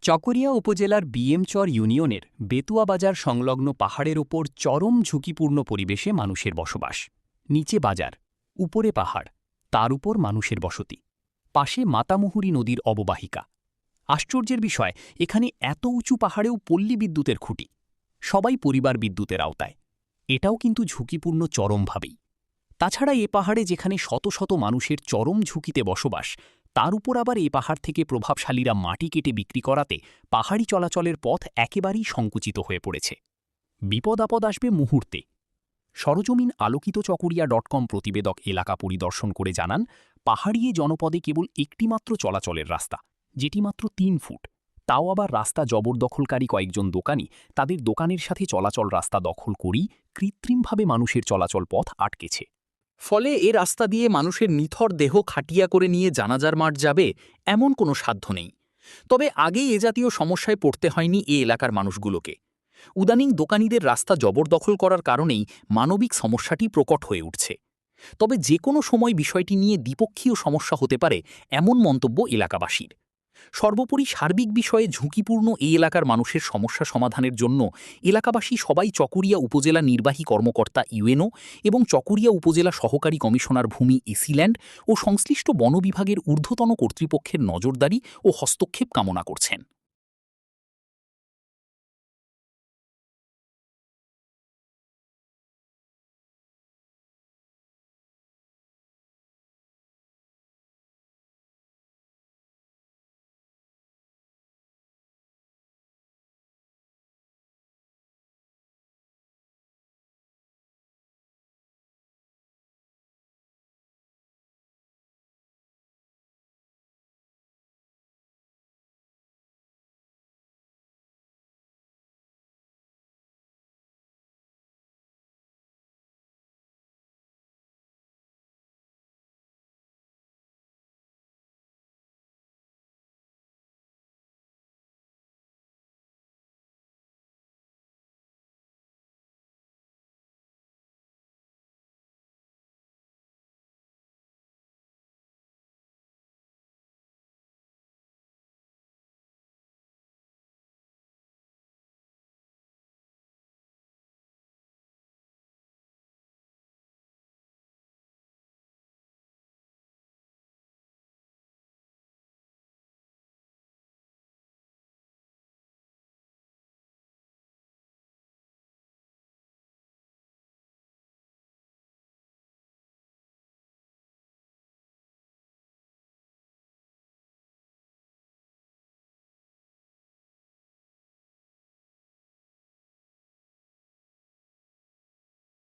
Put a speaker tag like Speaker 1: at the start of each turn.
Speaker 1: চকরিয়া উপজেলার বিএমচর ইউনিয়নের বেতুয়া বাজার সংলগ্ন পাহাড়ের ওপর চরম ঝুঁকিপূর্ণ পরিবেশে মানুষের বসবাস। নিচে বাজার, উপরে পাহাড়, তার উপর মানুষের বসতি, পাশে মাতামুহুরী নদীর অববাহিকা। আশ্চর্যের বিষয়, এখানে এত উঁচু পাহাড়েও পল্লী বিদ্যুতের খুঁটি, সবাই পরিবার বিদ্যুতের আওতায়। এটাও কিন্তু ঝুঁকিপূর্ণ চরমভাবেই। তাছাড়া এ পাহাড়ে যেখানে শত শত মানুষের চরম ঝুঁকিতে বসবাস, তার উপর আবার এ পাহাড় থেকে প্রভাবশালীরা মাটি কেটে বিক্রি করাতে পাহাড়ি চলাচলের পথ একেবারেই সংকুচিত হয়ে পড়েছে। বিপদ আপদ আসবে মুহূর্তে। সরজমিন আলোকিত চকরিয়া.com প্রতিবেদক এলাকা পরিদর্শন করে জানান, পাহাড়ি এ জনপদে কেবল একটিমাত্র চলাচলের রাস্তা, যেটি মাত্র ৩ ফুট। তাও আবার রাস্তা জবরদখলকারী কয়েকজন দোকানি তাদের দোকানের সাথে চলাচল রাস্তা দখল করেই কৃত্রিমভাবে মানুষের চলাচল পথ আটকেছে।
Speaker 2: ফলে এ রাস্তা দিয়ে মানুষের নিথর দেহ খাটিয়া করে নিয়ে জানাজার মাঠ যাবে এমন কোনো সাধ্য নেই। তবে আগেই এ জাতীয় সমস্যায় পড়তে হয়নি এ এলাকার মানুষগুলোকে। উদানীন দোকানীদের রাস্তা জবরদখল করার কারণেই মানবিক সমস্যাটি প্রকট হয়ে উঠছে। তবে যে কোনো সময় বিষয়টি নিয়ে দ্বিপক্ষীয় সমস্যা হতে পারে এমন মন্তব্য এলাকাবাসীর। সর্বোপরি সার্বিক বিষয়ে ঝুঁকিপূর্ণ এই এলাকার মানুষের সমস্যা সমাধানের জন্য এলাকাবাসী সবাই চকরিয়া উপজেলা নির্বাহী কর্মকর্তা ইউএনও এবং চকরিয়া উপজেলা সহকারী কমিশনার ভূমি এসিল্যান্ড ও সংশ্লিষ্ট বন বিভাগের ঊর্ধ্বতন কর্তৃপক্ষের নজরদারি ও হস্তক্ষেপ কামনা করছেন।